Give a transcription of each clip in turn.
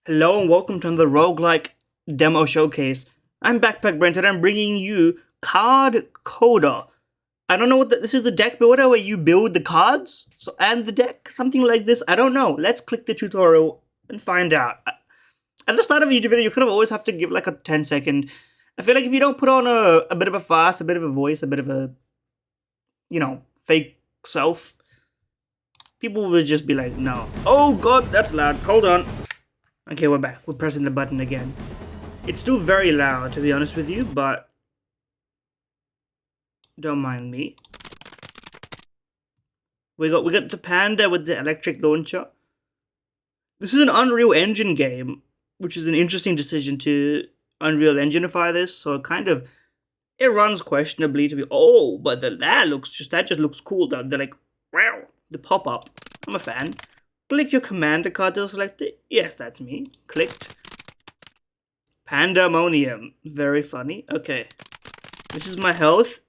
Hello and welcome to the roguelike demo showcase. I'm Backpack Brent and I'm bringing you cardbuilder. I don't know what this is. The deck builder where you build the cards and the deck, something like this. I don't know. Let's click the tutorial and find out. At the start of a YouTube video, you kind of always have to give like a 10-second. I feel like if you don't put on a bit of a fast, a bit of a voice, a bit of a, fake self, people would just be like, no. Oh god, that's loud. Hold on. Okay, we're back. We're pressing the button again. It's still very loud, to be honest with you, but don't mind me. We got the panda with the electric launcher. This is an Unreal Engine game, which is an interesting decision to Unreal Engineify this. So it runs questionably to be. Oh, but that just looks cool. They're like, wow, the pop up. I'm a fan. Click your commander card to select it. Yes, that's me. Clicked. Pandemonium. Very funny. Okay. This is my health.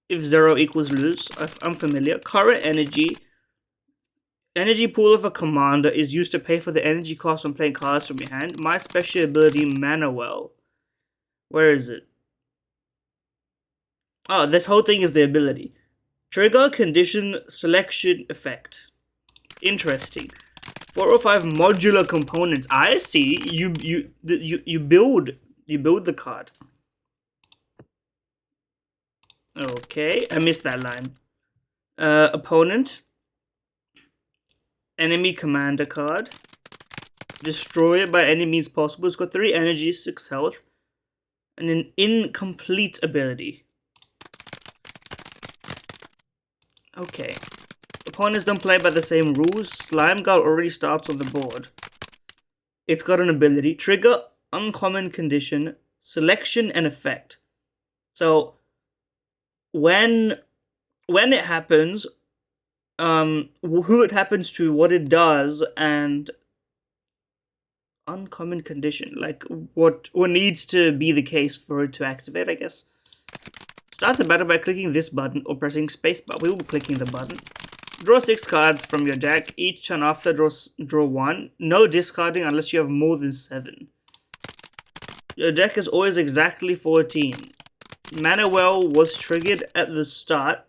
If 0 equals lose. I'm familiar. Current energy. Energy pool of a commander is used to pay for the energy cost when playing cards from your hand. My special ability, Mana Well. Where is it? Oh, this whole thing is the ability. Trigger, condition, selection, effect. Interesting. 4 or 5 modular components. I see. You build the card. Okay, I missed that line. Opponent. Enemy commander card. Destroy it by any means possible. It's got 3 energy, 6 health, and an incomplete ability. Okay. Opponents don't play by the same rules. Slime Guard already starts on the board. It's got an ability. Trigger, uncommon condition, selection, and effect. So, when it happens, who it happens to, what it does, and uncommon condition. Like, what needs to be the case for it to activate, I guess. Start the battle by clicking this button or pressing spacebar. We will be clicking the button. Draw 6 cards from your deck. Each turn after, draw 1. No discarding unless you have more than 7. Your deck is always exactly 14. Mana Well was triggered at the start.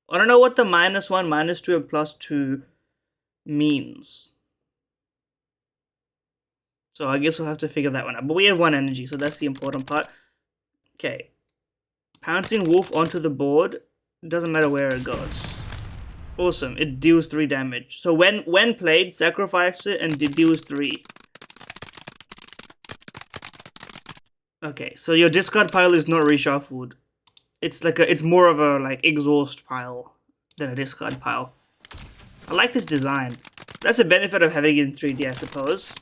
I don't know what the -1, -2, and +2 means. So I guess we'll have to figure that one out. But we have 1 energy, so that's the important part. Okay. Pouncing Wolf onto the board. Doesn't matter where it goes. Awesome. It deals 3 damage. So when played, sacrifice it and it deals 3. Okay, so your discard pile is not reshuffled. It's more of a exhaust pile than a discard pile. I like this design. That's a benefit of having it in 3D, I suppose.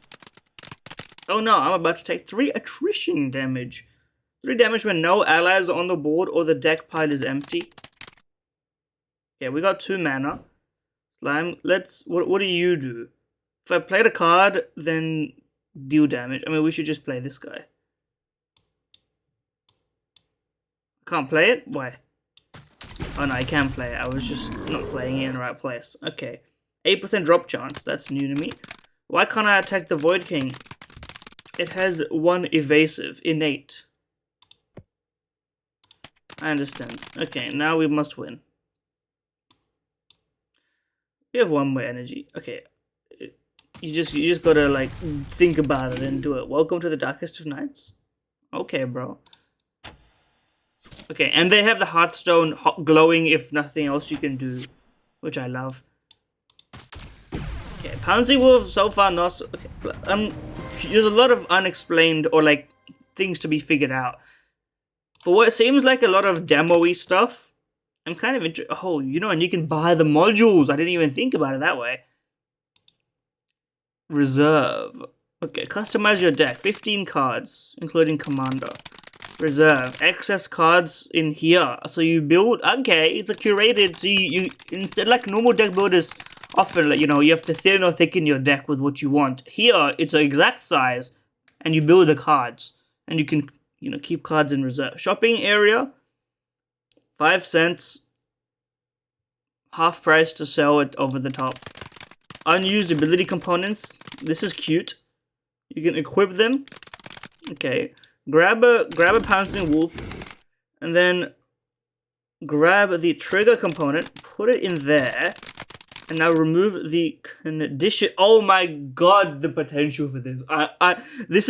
Oh no, I'm about to take 3 attrition damage. 3 damage when no allies are on the board or the deck pile is empty. Okay, we got 2 mana. Slime, what do you do? If I played a card, then deal damage. I mean, we should just play this guy. I can't play it? Why? Oh no, I can play it. I was just not playing it in the right place. Okay. 8% drop chance. That's new to me. Why can't I attack the Void King? It has 1 evasive, innate. I understand. Okay, now we must win. We have 1 more energy. Okay. You just gotta think about it and do it. Welcome to the darkest of nights. Okay, bro. Okay, and they have the Hearthstone glowing if nothing else you can do, which I love. Okay, Pouncing Wolf so far not so, okay. There's a lot of unexplained or things to be figured out. For what seems like a lot of demo-y stuff, I'm kind of interested. Oh, and you can buy the modules. I didn't even think about it that way. Reserve. Okay, customize your deck. 15 cards, including Commander. Reserve. Excess cards in here. So you build. Okay, it's a curated. So you instead, like normal deck builders, often you have to thin or thicken your deck with what you want. Here, it's an exact size, and you build the cards, and you can keep cards in reserve. Shopping area. 5 cents. Half price to sell it over the top. unused ability components. This is cute. You can equip them. Okay. Grab a pouncing wolf, and then grab the trigger component, put it in there, and now remove the condition. Oh my god, the potential for this. This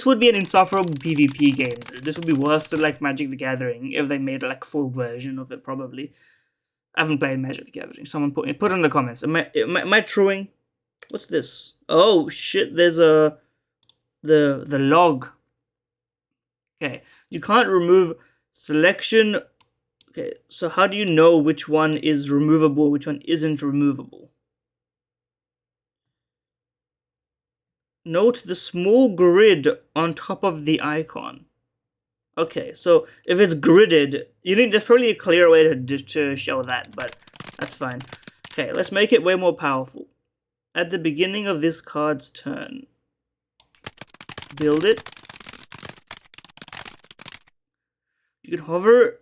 would be an insufferable PvP game. This would be worse than like Magic the Gathering if they made like a full version of it, probably. I haven't played Magic the Gathering. Someone put it in the comments. Am I truing? What's this? Oh shit, there's the log. Okay, you can't remove selection. Okay, so how do you know which one is removable, which one isn't removable? Note the small grid on top of the icon. Okay, so if it's gridded, there's probably a clear way to show that, but that's fine. Okay, let's make it way more powerful. At the beginning of this card's turn, build it. You can hover,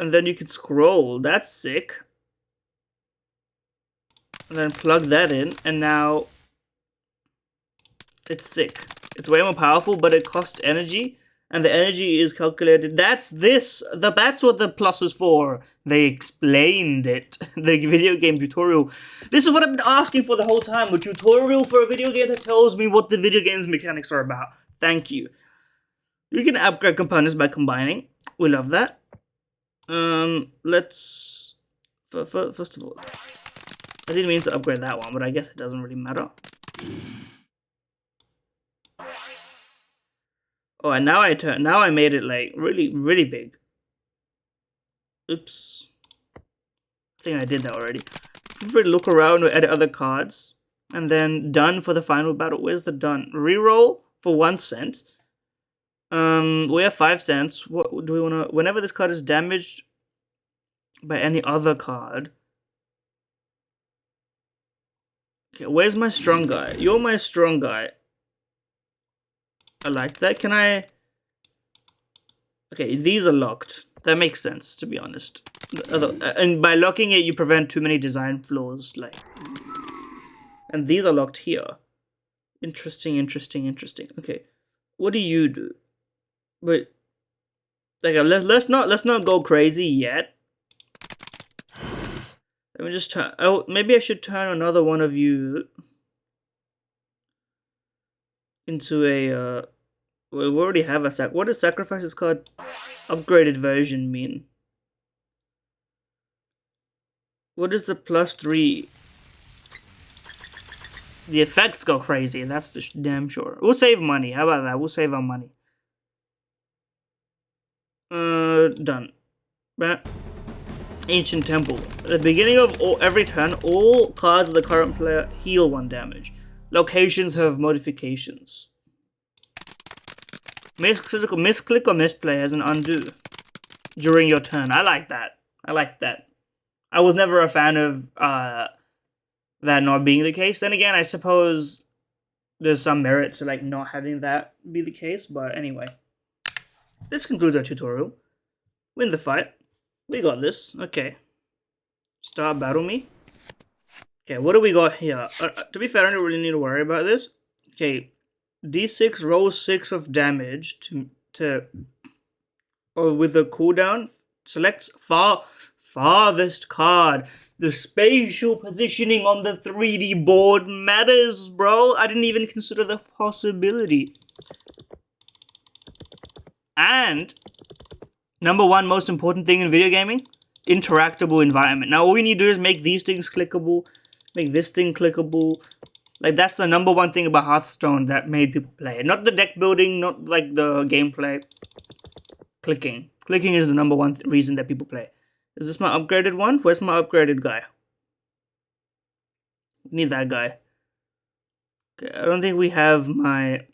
and then you can scroll. That's sick. And then plug that in, and now it's sick. It's way more powerful, but it costs energy, and the energy is calculated. That's what the plus is for. They explained it. The video game tutorial. This is what I've been asking for the whole time. A tutorial for a video game that tells me what the video game's mechanics are about. Thank you. You can upgrade components by combining. We love that. Let's... First of all, I didn't mean to upgrade that one, but I guess it doesn't really matter. Oh, and now I made it like really, really big. Oops. I think I did that already. Feel free to look around or edit other cards. And then done for the final battle. Where's the done? Reroll for 1 cent. We have 5 cents. What do we want to... Whenever this card is damaged by any other card... Okay, where's my strong guy? You're my strong guy. I like that. Can I... Okay, these are locked. That makes sense, to be honest. And by locking it, you prevent too many design flaws. Like, and these are locked here. Interesting, interesting, interesting. Okay, what do you do? But like, let's not go crazy yet. Let me just turn. Oh, maybe I should turn another one of you into a. We already have a what does sacrifices card upgraded version mean? What is the +3? The effects go crazy. That's for damn sure. We'll save money. How about that? We'll save our money. Done. Ancient Temple. At the beginning of every turn, all cards of the current player heal 1 damage. Locations have modifications. Misclick or misplay as an undo during your turn. I like that. I like that. I was never a fan of that not being the case. Then again, I suppose there's some merit to like not having that be the case. But anyway, this concludes our tutorial. Win the fight. We got this. Okay. Start battle me. Okay, what do we got here? To be fair, I don't really need to worry about this. Okay. D6 rolls 6 of damage with a cooldown. Selects farthest card. The spatial positioning on the 3D board matters, bro. I didn't even consider the possibility. And number 1 most important thing in video gaming, interactable environment. Now all we need to do is make these things clickable, make this thing clickable. Like, that's the number 1 thing about Hearthstone that made people play it. Not the deck building, not like the gameplay. Clicking. Clicking is the number 1 reason that people play. Is this my upgraded one? Where's my upgraded guy? Need that guy. Okay, I don't think we have my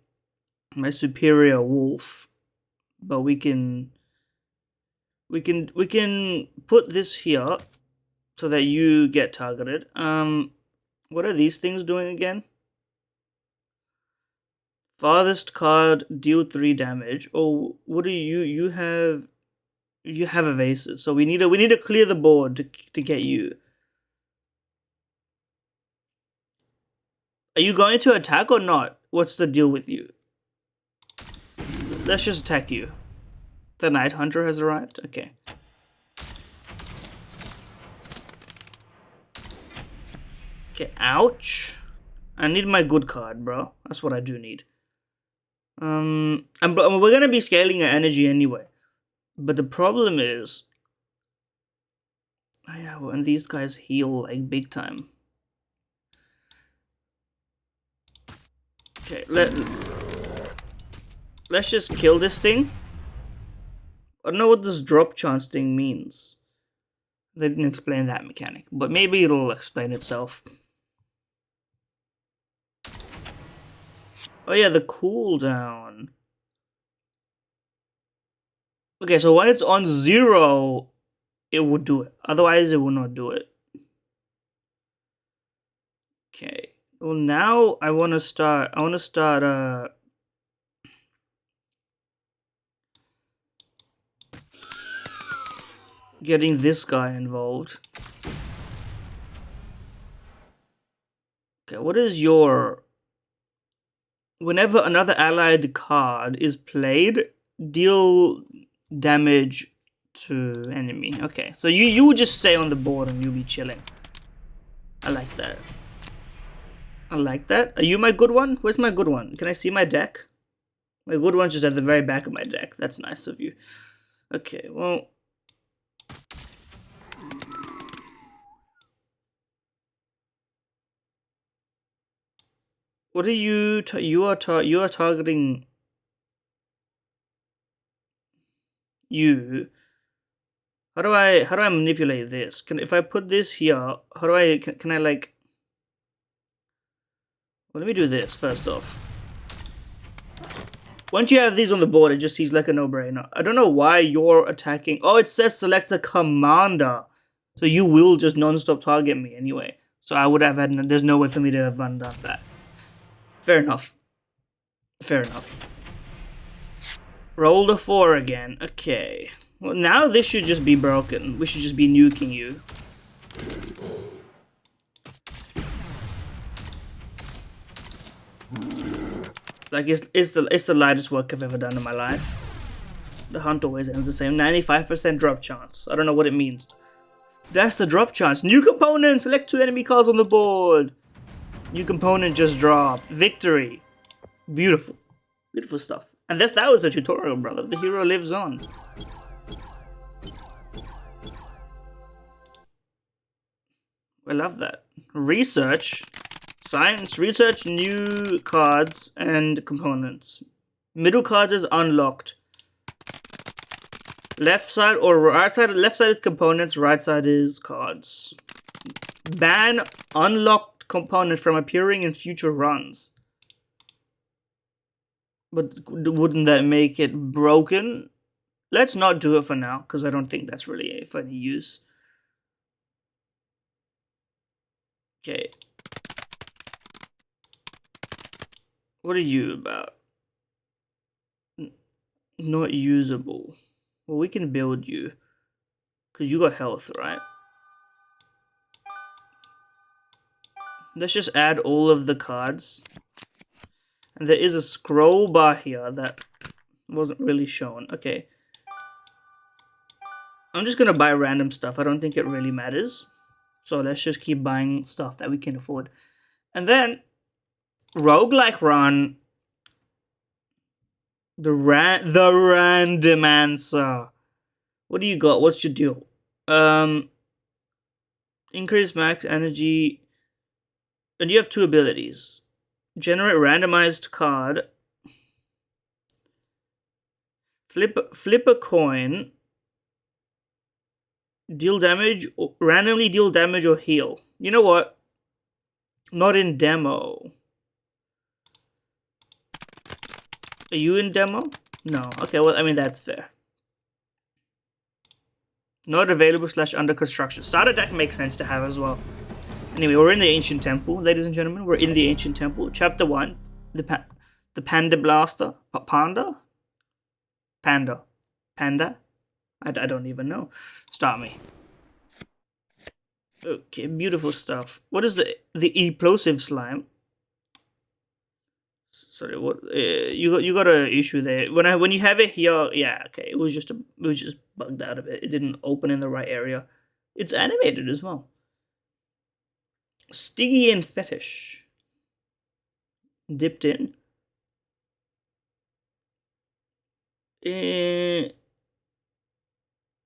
superior wolf. But we can put this here so that you get targeted. What are these things doing again? Farthest card, deal 3 damage. Oh, what do you have? You have evasive, so we need to clear the board to get you. Are you going to attack or not? What's the deal with you? Let's just attack you. The Night Hunter has arrived? Okay. Okay, ouch. I need my good card, bro. That's what I do need. We're gonna be scaling our energy anyway. But the problem is... Oh yeah, well, and these guys heal like big time. Okay, let's just kill this thing. I don't know what this drop chance thing means. They didn't explain that mechanic, but maybe it'll explain itself. Oh yeah, the cooldown. Okay, so when it's on 0, it would do it. Otherwise, it will not do it. Okay. Well, now I want to start. Getting this guy involved. Okay, what is your... Whenever another allied card is played, deal damage to enemy. Okay, so you just stay on the board and you'll be chilling. I like that. I like that. Are you my good one? Where's my good one? Can I see my deck? My good one's just at the very back of my deck. That's nice of you. Okay, well... What are you... You are targeting... You... How do I manipulate this? If I put this here, how do I... Can I like... Well, let me do this first off. Once you have these on the board, it just seems like a no-brainer. I don't know why you're attacking... Oh, it says select a commander. So you will just non-stop target me anyway. So I would have had... There's no way for me to have undone that. Fair enough. Fair enough. Roll the 4 again. Okay. Well, now this should just be broken. We should just be nuking you. Like, it's the lightest work I've ever done in my life. The hunt always ends the same. 95% drop chance. I don't know what it means. That's the drop chance. New component! Select 2 enemy cards on the board. New component just dropped. Victory. Beautiful. Beautiful stuff. And that was the tutorial, brother. The hero lives on. I love that. Research. Science. Research new cards and components. Middle cards is unlocked. Left side or right side. Left side is components. Right side is cards. Ban unlocked components from appearing in future runs. But wouldn't that make it broken? Let's not do it for now, because I don't think that's really of any use. Okay. What are you about? Not usable. Well, we can build you. Because you got health, right? Let's just add all of the cards. And there is a scroll bar here that wasn't really shown. Okay. I'm just going to buy random stuff. I don't think it really matters. So let's just keep buying stuff that we can afford. And then, roguelike run. The random answer. What do you got? What's your deal? Increase max energy. And you have 2 abilities. Generate randomized card. Flip a coin. Deal damage. Randomly deal damage or heal. You know what? Not in demo. Are you in demo? No. Okay, well, I mean, that's fair. Not available / under construction. Starter deck makes sense to have as well. Anyway, we're in the Ancient Temple, ladies and gentlemen. We're in the Ancient Temple. Chapter 1. The Panda Blaster. Panda? Panda. Panda? I don't even know. Start me. Okay, beautiful stuff. What is the Explosive Slime? Sorry, what? You got a issue there. When you have it here, yeah, okay. It was just bugged out of it. It didn't open in the right area. It's animated as well. Stygian fetish. Dipped in.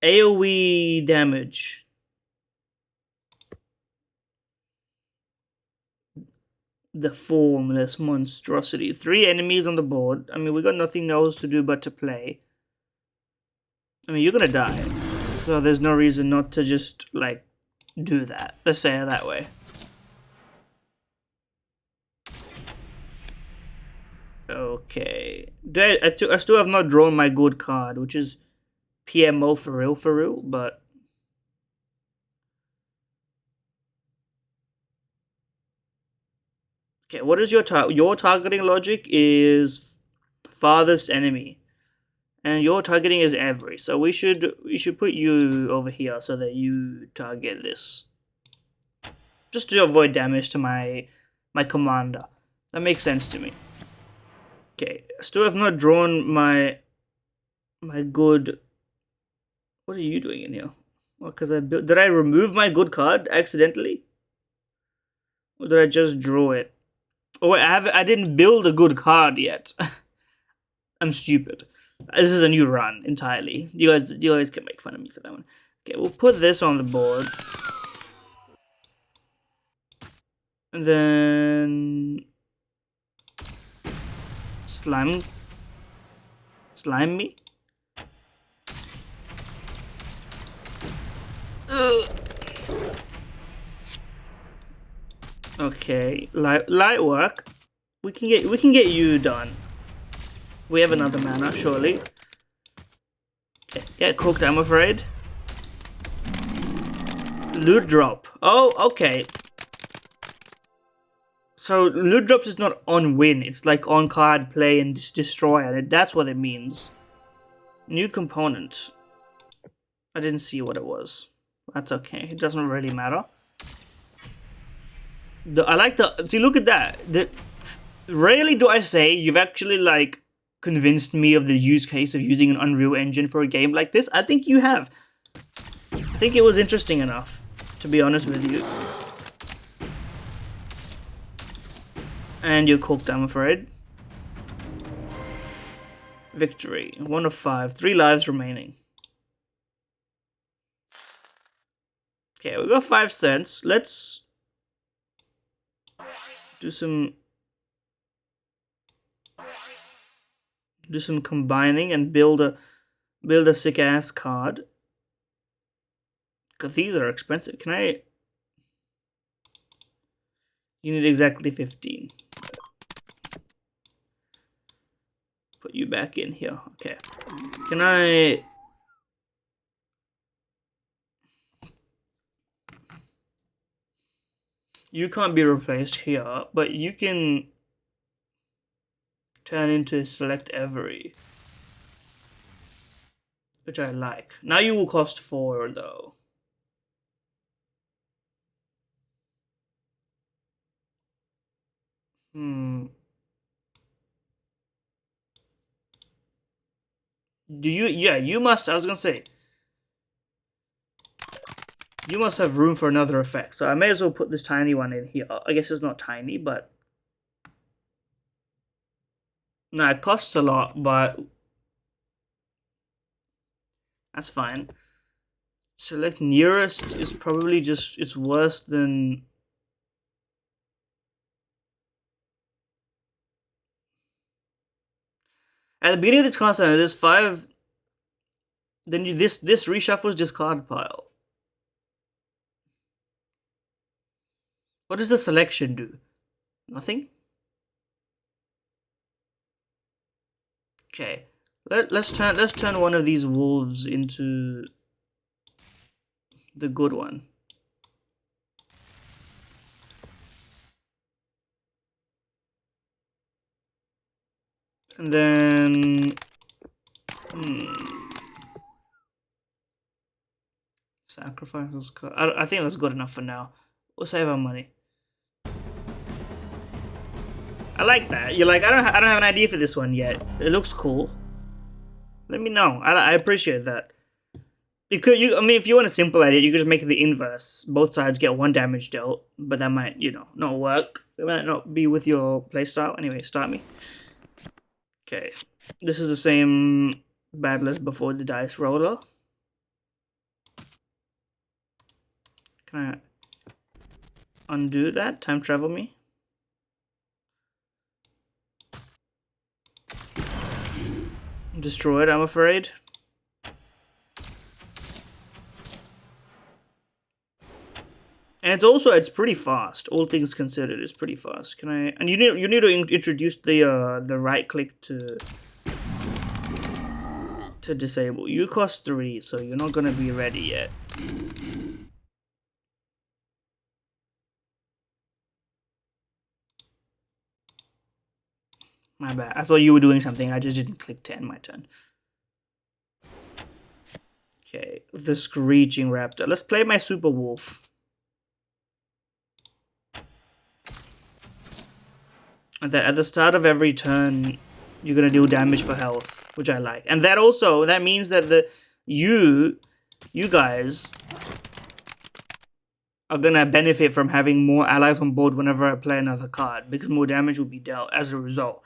AoE damage. The formless monstrosity. 3 enemies on the board. I mean, we got nothing else to do but to play. I mean, you're gonna die. So there's no reason not to just, like, do that. Let's say it that way. Okay. I still have not drawn my good card, which is PMO for real, but... Okay, what is your targeting logic is farthest enemy. And your targeting is every. So we should put you over here so that you target this. Just to avoid damage to my commander. That makes sense to me. Okay, still have not drawn my good. What are you doing in here? Well, because did I remove my good card accidentally? Or did I just draw it? Oh wait, I didn't build a good card yet. I'm stupid. This is a new run entirely. You guys can make fun of me for that one. Okay, we'll put this on the board. And then slime me. Ugh. Okay, light work. We can get you done. We have another mana, surely. Get cooked, I'm afraid. Loot drop. Oh, okay. So loot drops is not on win. It's like on card play and destroy, and that's what it means. New component. I didn't see what it was. That's okay. It doesn't really matter. I like the... See, look at that. Rarely do I say you've actually, like, convinced me of the use case of using an Unreal Engine for a game like this. I think you have. I think it was interesting enough, to be honest with you. And you're cooked, I'm afraid. Victory. 1 of 5. 3 lives remaining. Okay, we got 5 cents. Let's do some combining and build a sick ass card. Cause these are expensive. Can I? You need exactly 15. Put you back in here. Okay. Can I? You can't be replaced here, but you can turn into select every, which I like. Now you will cost 4 though. Do you? Yeah, you must. I was gonna say. You must have room for another effect, so I may as well put this tiny one in here. I guess it's not tiny, but... No, it costs a lot, but... That's fine. Select nearest is probably just... It's worse than... At the beginning of this constant, there's 5... Then this reshuffles discard pile. What does the selection do? Nothing? Okay. Let's turn one of these wolves into the good one. And then sacrifice. I think that's good enough for now. We'll save our money. I like that. You're like, I don't have an idea for this one yet. It looks cool. Let me know. I appreciate that. I mean, if you want to simple edit, you could just make it the inverse. Both sides get 1 damage dealt, but that might, you know, not work. It might not be with your playstyle. Anyway, start me. Okay, this is the same battle as before the dice roller. Can I undo that? Time travel me. Destroyed, I'm afraid. And it's pretty fast. All things considered, it's pretty fast. Can I? And you need to introduce the right click to disable. You cost 3, so you're not gonna be ready yet. My bad. I thought you were doing something. I just didn't click to end my turn. Okay, the Screeching Raptor. Let's play my Super Wolf. At the start of every turn, you're gonna deal damage for health, which I like. And that means that you guys are gonna benefit from having more allies on board whenever I play another card, because more damage will be dealt as a result.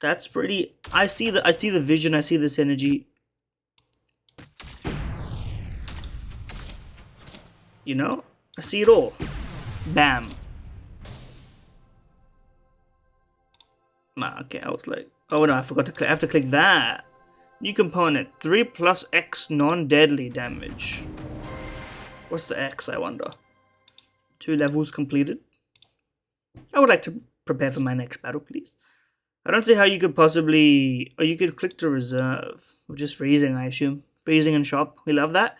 That's pretty. I see the vision. I see the synergy. You know, I see it all. Bam. Okay, I was like, oh no, I forgot to click. I have to click that. New component, 3 + X non-deadly damage. What's the X, I wonder? 2 levels completed. I would like to prepare for my next battle, please. I don't see how you could possibly... Or you could click to reserve, which is freezing, I assume. Freezing and shop, we love that.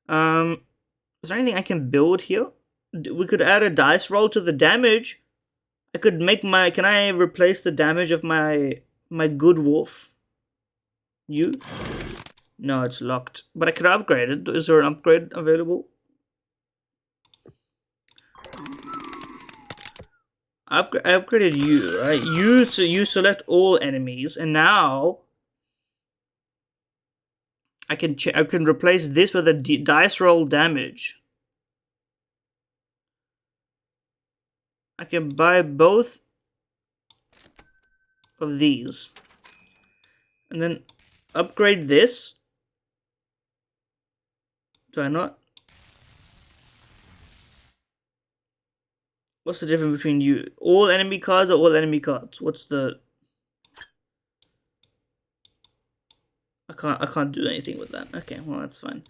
Is there anything I can build here? We could add a dice roll to the damage. I could make my... Can I replace the damage of my good wolf? You? No, it's locked. But I could upgrade it. Is there an upgrade available? I upgraded you, right? You select all enemies, and now I can replace this with a dice roll damage. I can buy both of these, and then upgrade this. Do I not? What's the difference between you? All enemy cards or all enemy cards? What's the... I can't do anything with that. Okay, well that's fine.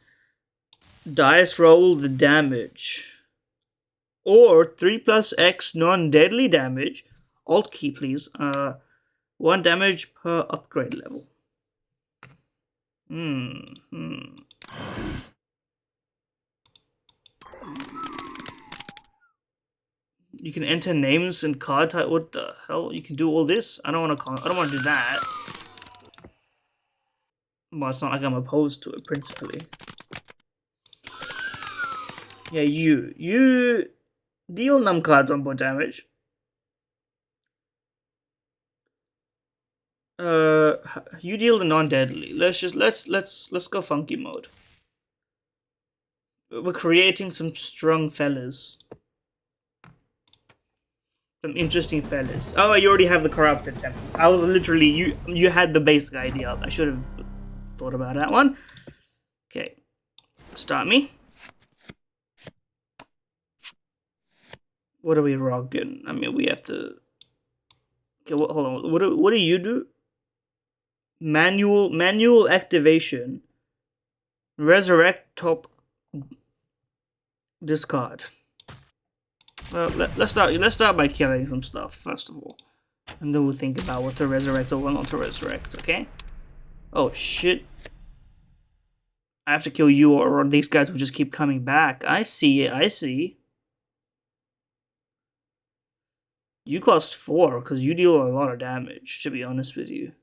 Dice roll the damage. Or 3 + X non-deadly damage. Alt key, please. 1 damage per upgrade level. You can enter names and card type. What the hell? You can do all this? I don't want to do that. Well, it's not like I'm opposed to it principally. Yeah, you deal num cards on board damage. You deal the non-deadly. Let's go funky mode. We're creating some strong fellas. Some interesting fellas. Oh, you already have the corrupted temple. I was literally you had the basic idea. I should have thought about that one. Okay, start me. What are we rocking? I mean, we have to. Okay, hold on. What do you do? Manual activation. Resurrect top. Discard. Well, let's start by killing some stuff first of all, and then we'll think about what to resurrect or what not to resurrect. Okay? Oh shit! I have to kill you, or these guys will just keep coming back. I see it. I see. You cost 4 because you deal a lot of damage. To be honest with you,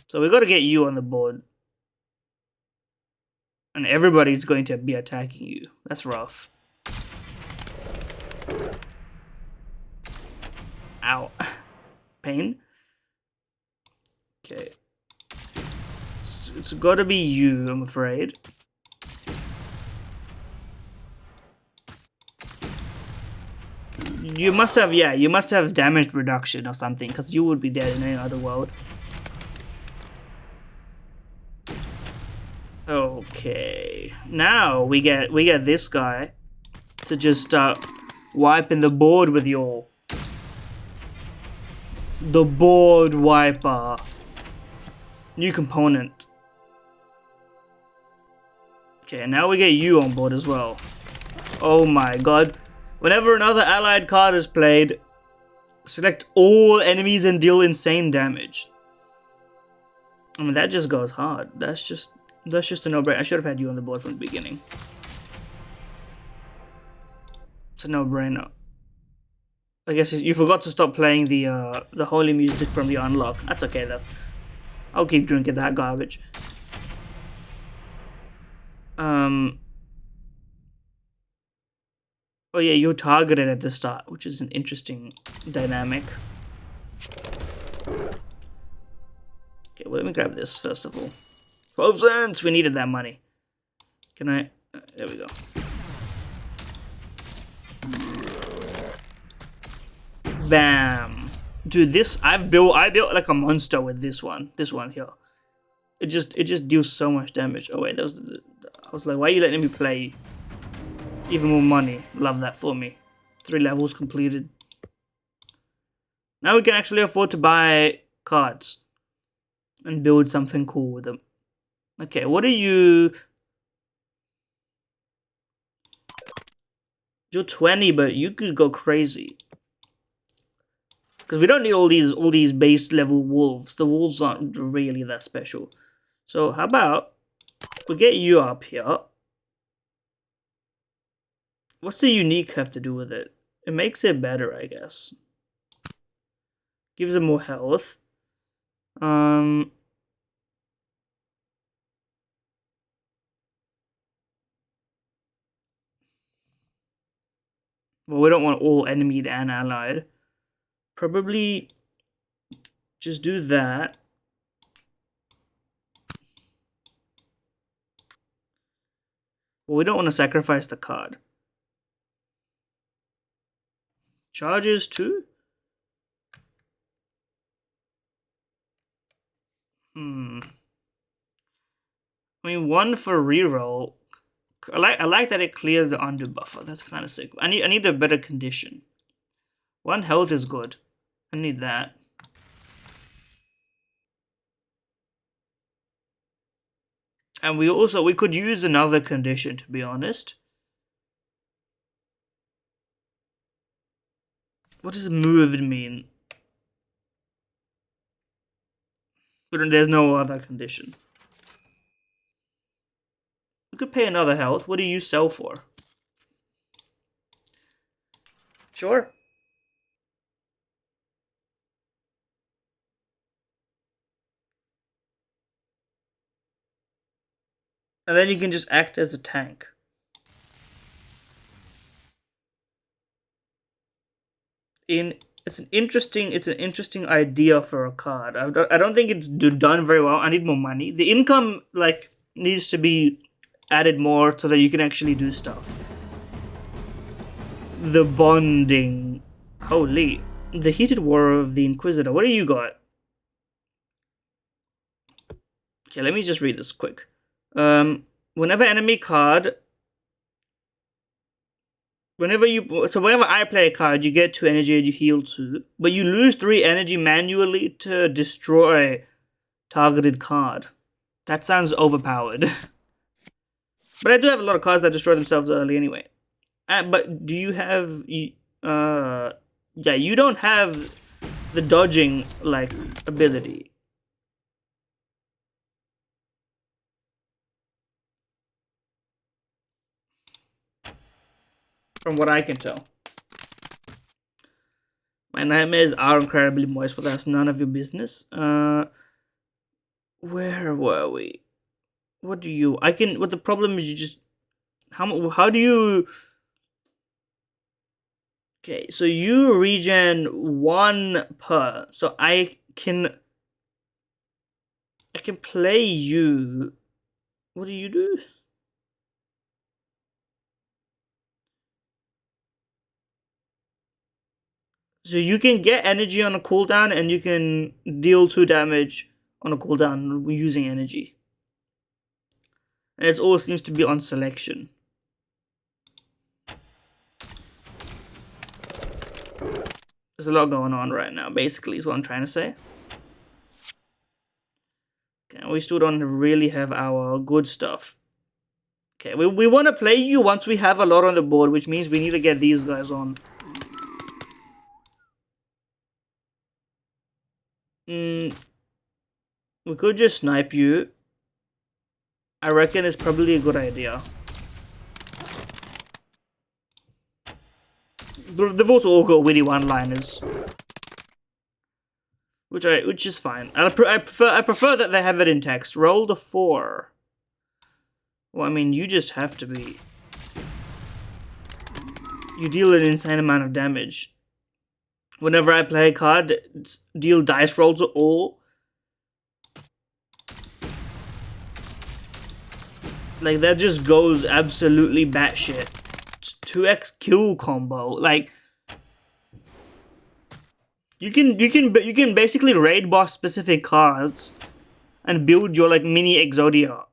so we got to get you on the board, and everybody's going to be attacking you. That's rough. Ow. pain. Okay. It's gotta be you, I'm afraid. You must have, yeah, you must have damage reduction or something, because you would be dead in any other world. Okay. Now we get this guy to just start wiping the board with your... The board wiper. New component. Okay, now we get you on board as well. Oh my god. Whenever another allied card is played, select all enemies and deal insane damage. I mean, that just goes hard. That's just a no-brainer. I should have had you on the board from the beginning. It's a no-brainer. I guess you forgot to stop playing the holy music from the unlock. That's okay though. I'll keep drinking that garbage. Oh yeah, you're targeted at the start, which is an interesting dynamic. Okay, well, let me grab this first of all. 12 cents! We needed that money. Can I... there we go. Bam! Dude, this... I built like a monster with this one. This one here. It just deals so much damage. Oh wait, that was... I was like, why are you letting me play? Even more money. Love that for me. 3 levels completed. Now we can actually afford to buy cards. And build something cool with them. Okay, what are you... You're 20, but you could go crazy. Because we don't need all these base level wolves. The wolves aren't really that special. So how about we get you up here. What's the unique have to do with it? It makes it better, I guess. Gives it more health. Well, we don't want all enemy and allied. Probably just do that. Well, we don't want to sacrifice the card. Charges too? I mean, 1 for reroll. I like that it clears the undo buffer. That's kind of sick. I need a better condition. 1 health is good. I need that. And we could use another condition, to be honest. What does moved mean? But there's no other condition. We could pay another health. What do you sell for? Sure. And then you can just act as a tank. It's an interesting idea for a card. I don't think it's done very well. I need more money. The income like needs to be added more so that you can actually do stuff. The bonding. Holy. The heated war of the Inquisitor. What do you got? Okay, let me just read this quick. Whenever enemy card... Whenever I play a card, you get 2 energy and you heal 2. But you lose 3 energy manually to destroy targeted card. That sounds overpowered. But I do have a lot of cards that destroy themselves early anyway. But do you have... yeah, you don't have the dodging, like, ability. From what I can tell. My nightmares are incredibly moist, but that's none of your business. Where were we? What do you... What the problem is you just... How do you... Okay, so you regen 1 per. So I can play you. What do you do? So you can get energy on a cooldown and you can deal 2 damage on a cooldown using energy. And it all seems to be on selection. There's a lot going on right now, basically, is what I'm trying to say. Okay, we still don't really have our good stuff. Okay, we want to play you once we have a lot on the board, which means we need to get these guys on. We could just snipe you. I reckon it's probably a good idea. They've also all got witty one-liners, which is fine. I prefer that they have it in text. Roll the 4. Well, I mean, you just have to be. You deal an insane amount of damage. Whenever I play a card, deal dice rolls at all. Like, that just goes absolutely batshit. 2x kill combo. Like, you can basically raid boss specific cards and build your like mini Exodia.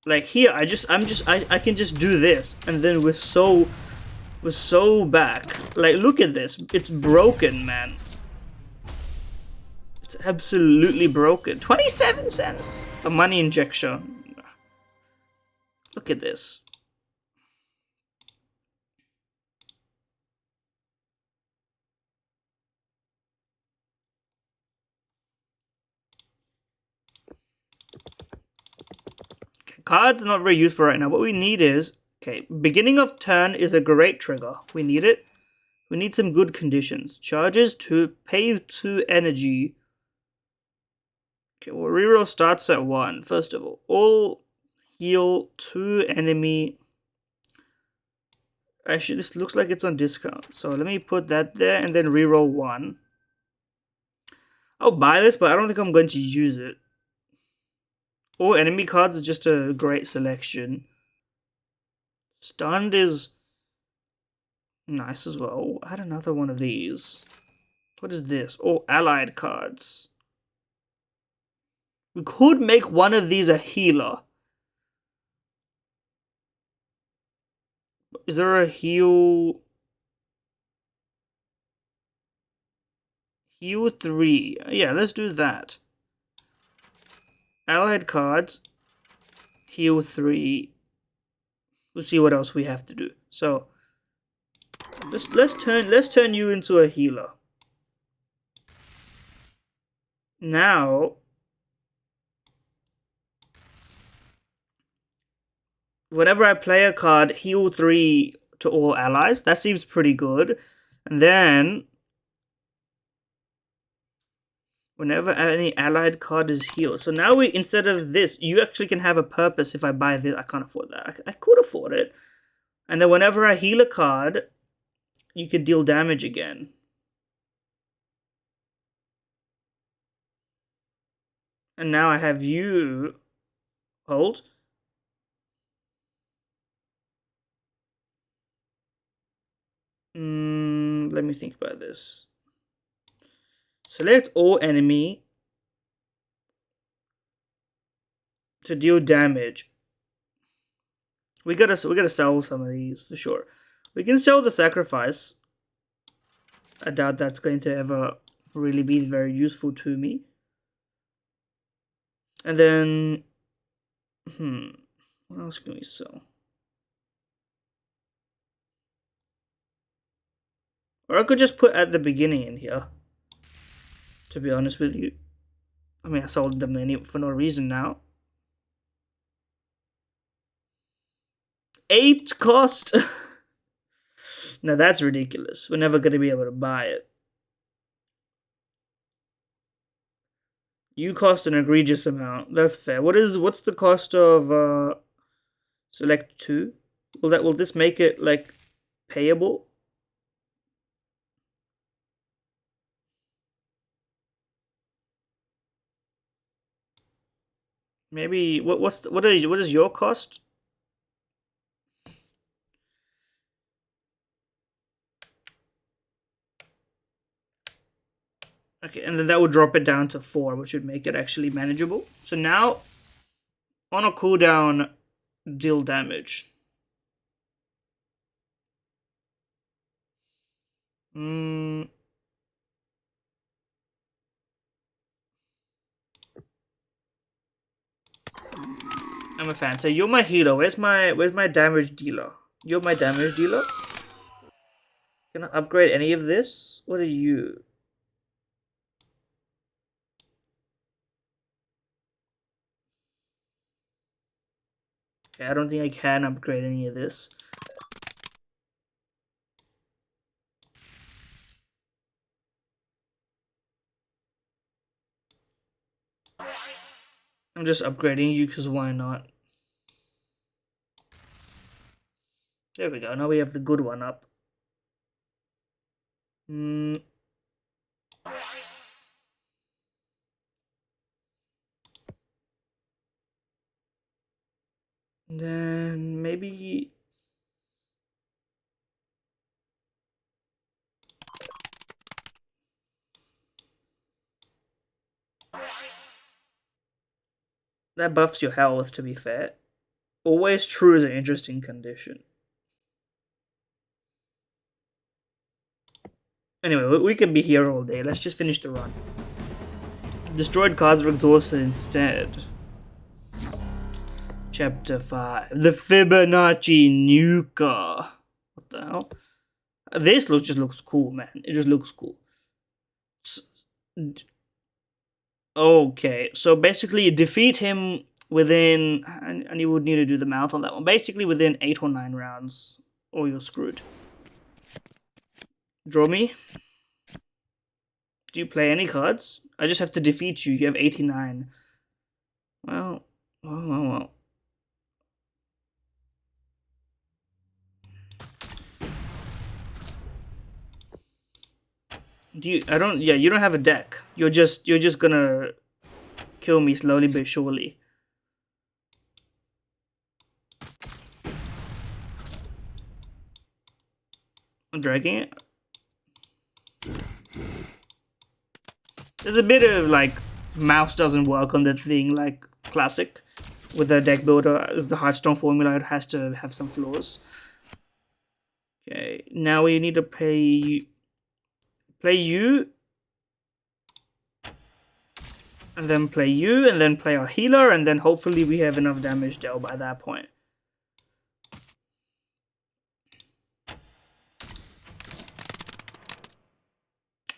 Like here, I can just do this, and then we're so back. Like, look at this. It's broken, man. It's absolutely broken. 27 cents. A money injection. Look at this. Cards are not very useful right now. What we need is, okay, beginning of turn is a great trigger. We need it. We need some good conditions. Charges to pay 2 energy. Okay, well, reroll starts at 1. First of all heal 2 enemy. Actually, this looks like it's on discount. So let me put that there and then reroll 1. I'll buy this, but I don't think I'm going to use it. All enemy cards are just a great selection. Stunned is nice as well. Add another one of these. What is this? All allied cards. We could make one of these a healer. Is there a heal? Heal 3. Yeah, let's do that. Allied cards. Heal 3. We'll see what else we have to do. So let's turn you into a healer. Now whenever I play a card, heal 3 to all allies. That seems pretty good. And then whenever any allied card is healed. So now we, instead of this, you actually can have a purpose if I buy this. I can't afford that. I could afford it. And then whenever I heal a card, you could deal damage again. And now I have you. Hold. Let me think about this. Select all enemy to deal damage. We gotta sell some of these for sure. We can sell the sacrifice. I doubt that's going to ever really be very useful to me. And then, what else can we sell? Or I could just put at the beginning in here. To be honest with you. I mean, I sold them for no reason now. 8 cost? Now that's ridiculous. We're never going to be able to buy it. You cost an egregious amount. That's fair. What's the cost of select 2? Will this make it like payable? Maybe what is your cost? Okay, and then that would drop it down to 4, which would make it actually manageable. So now, on a cooldown, deal damage. I'm a fan. So you're my healer. Where's my damage dealer? You're my damage dealer. Can I upgrade any of this? What are you? Okay, I don't think I can upgrade any of this. I'm just upgrading you because why not? There we go. Now we have the good one up. Then maybe that buffs your health, to be fair. Always true is an interesting condition. Anyway, we could be here all day. Let's just finish the run. Destroyed cards are exhausted instead. Chapter 5. The Fibonacci Nuka. What the hell? This just looks cool, man. It just looks cool. Okay, so basically you defeat him within... And you would need to do the math on that one. Basically within 8 or 9 rounds. Or you're screwed. Draw me. Do you play any cards? I just have to defeat you. You have 89. Well. You don't have a deck. You're just gonna kill me slowly but surely. I'm dragging it. There's a bit of like mouse doesn't work on the thing like classic with the deck builder is the Hearthstone formula. It has to have some flaws. Okay, now we need to play you, and then play you, and then play our healer, and then hopefully we have enough damage dealt by that point.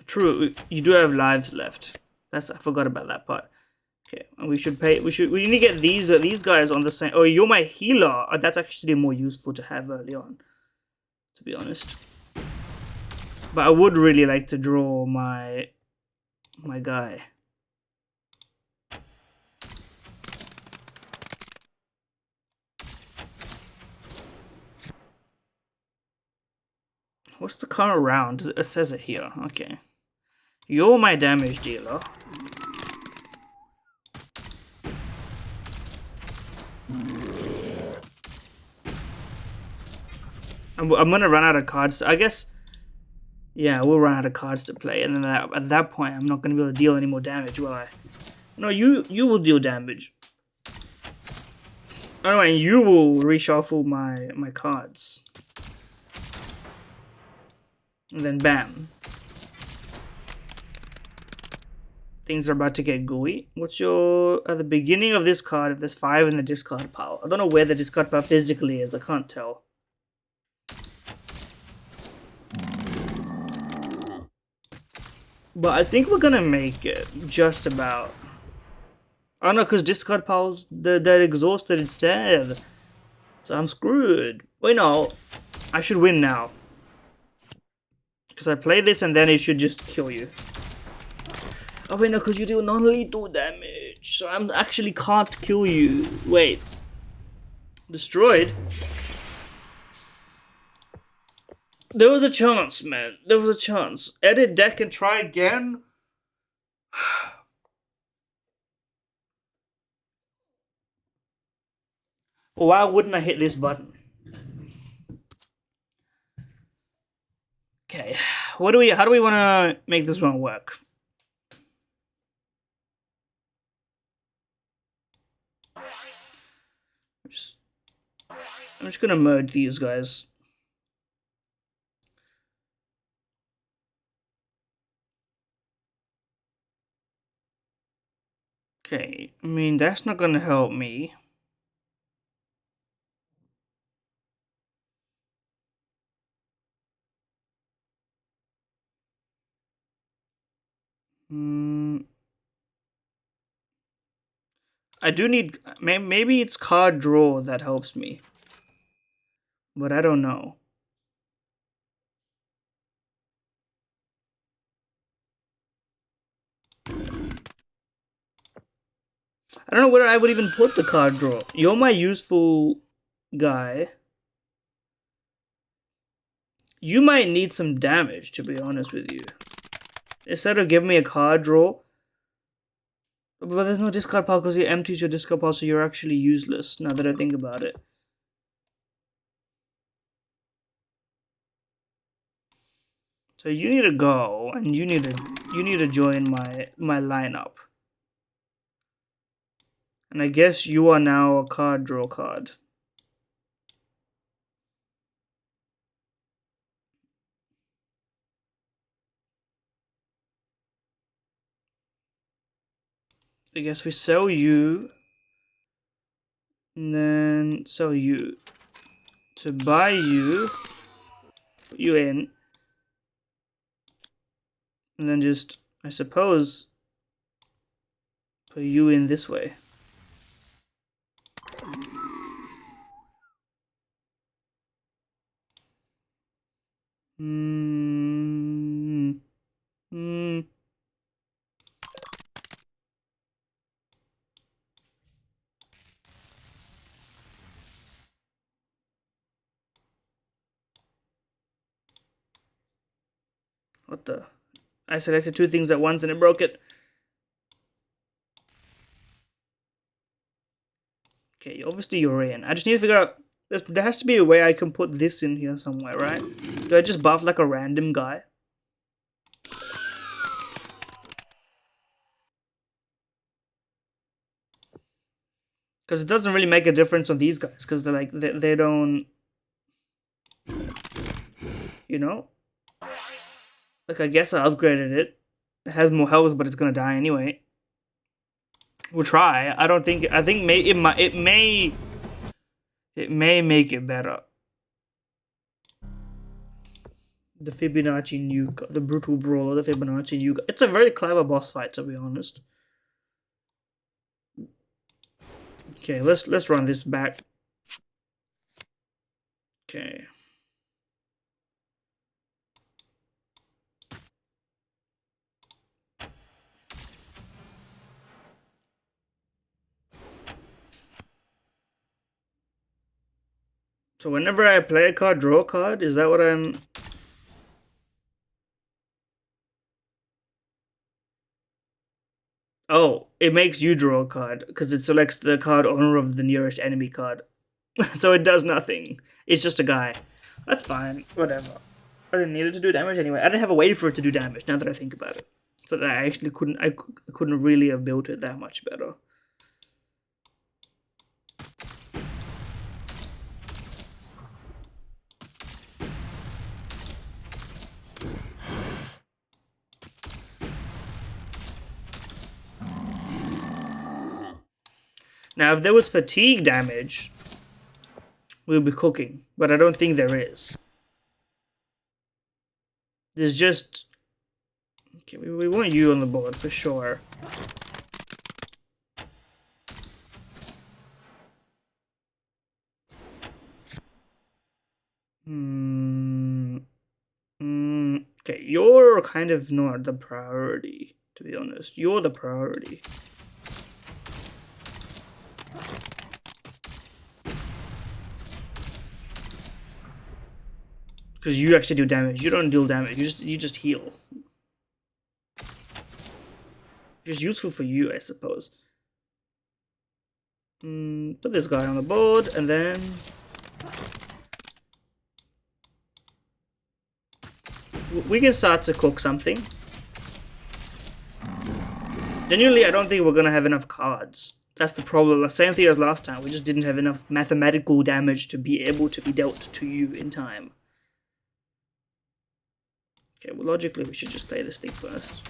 True, you do have lives left. I forgot about that part. Okay, and we need to get these guys on the same. Oh, you're my healer. That's actually more useful to have early on, to be honest. But I would really like to draw my guy. What's the current round? It says it here. Okay. You're my damage dealer. I'm gonna run out of cards. I guess. Yeah, we'll run out of cards to play, and then at that point, I'm not gonna be able to deal any more damage, will I? No, you will deal damage. Oh, and you will reshuffle my cards. And then bam. Things are about to get gooey. What's your... At the beginning of this card, if there's 5 in the discard pile. I don't know where the discard pile physically is. I can't tell. But I think we're gonna make it. Just about. Oh no, because discard piles, they're exhausted instead. So I'm screwed. Wait, no. I should win now. Because I play this and then it should just kill you. Oh wait, no, because you do non-lethal damage. So I actually can't kill you. Wait. Destroyed? There was a chance, man. There was a chance. Edit deck and try again? Why wouldn't I hit this button? Okay, how do we want to make this one work? I'm just gonna merge these guys. Okay, I mean, that's not gonna help me. I do need, maybe it's card draw that helps me, but I don't know. I don't know where I would even put the card draw. You're my useful guy. You might need some damage, to be honest with you. Instead of giving me a card draw. But there's no discard pile because you emptied your discard pile, so you're actually useless, now that I think about it. So you need to go, and you need to join my lineup. And I guess you are now a card draw card. I guess we sell you, and then sell you to buy you, put you in, and then just, I suppose, put you in this way. What the? I selected two things at once and it broke it. Okay, obviously you're in. I just need to figure out, there has to be a way I can put this in here somewhere, right? Do I just buff like a random guy? Because it doesn't really make a difference on these guys, because they're like, they don't, you know? Like, I guess I upgraded it. It has more health, but it's gonna die anyway. We'll try. I don't think, I think it may make it better. The Fibonacci nuke, the brutal brawler, the Fibonacci nuke. It's a very clever boss fight, to be honest. Okay, let's run this back. Okay. So whenever I play a card, draw a card, is that what I'm... Oh, it makes you draw a card, because it selects the card owner of the nearest enemy card. So it does nothing. It's just a guy. That's fine, whatever. I didn't need it to do damage anyway. I didn't have a way for it to do damage, now that I think about it. So that I actually couldn't really have built it that much better. Now, if there was fatigue damage, we'll be cooking, but I don't think there is. There's just... Okay, we want you on the board for sure. Okay, you're kind of not the priority, to be honest. You're the priority. Because you actually do damage. You don't deal damage. You just heal. Just useful for you, I suppose. Put this guy on the board, and then we can start to cook something. Genuinely, I don't think we're gonna have enough cards. That's the problem. The same thing as last time. We just didn't have enough mathematical damage to be able to be dealt to you in time. Okay, well, logically, we should just play this thing first.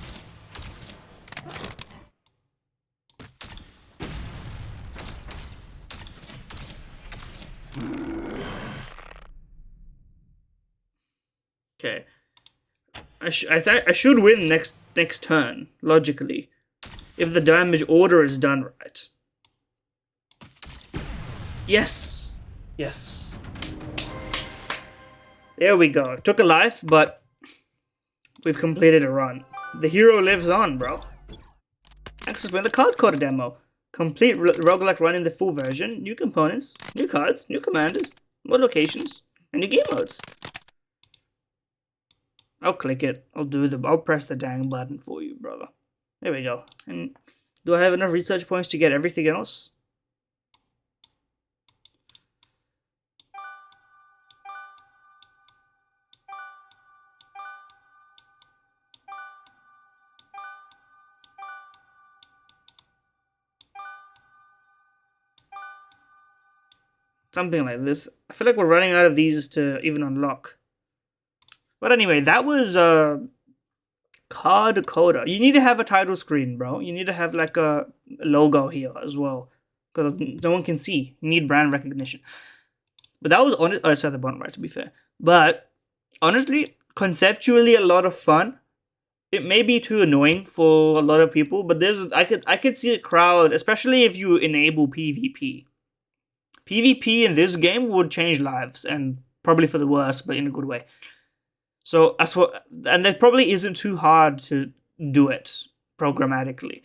Okay. I should win next turn, logically, if the damage order is done right. Yes! Yes. There we go. Took a life, but we've completed a run. The hero lives on, bro. Access the cardbuilder demo. Complete roguelike run in the full version. New components, new cards, new commanders, more locations, and new game modes. I'll click it. I'll press the dang button for you, brother. There we go. And do I have enough research points to get everything else? Something like this. I feel like we're running out of these to even unlock. But anyway, that was cardbuilder. You need to have a title screen, bro. You need to have like a logo here as well, because no one can see. You need brand recognition. But that was honest. Oh, it's at the bottom right, to be fair. But honestly, conceptually, a lot of fun. It may be too annoying for a lot of people, but I could see a crowd, especially if you enable PvP. PvP in this game would change lives, and probably for the worse, but in a good way. So that's what, and that probably isn't too hard to do it programmatically.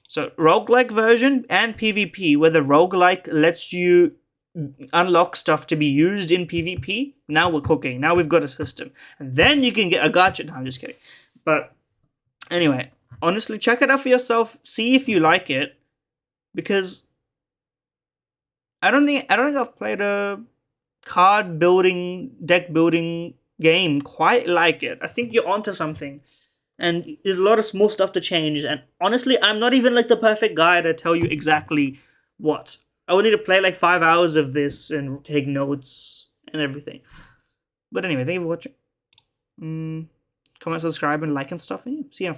So roguelike version and PvP, where the roguelike lets you unlock stuff to be used in PvP. Now we're cooking. Now we've got a system, and then you can get a gacha. No, I'm just kidding. But anyway, honestly, check it out for yourself. See if you like it, because I don't think I've played a card building, deck building game quite like it. I think you're onto something, and there's a lot of small stuff to change, and honestly, I'm not even like the perfect guy to tell you exactly what. I would need to play like 5 hours of this and take notes and everything. But anyway, thank you for watching. Comment, subscribe, and like and stuff, and see ya.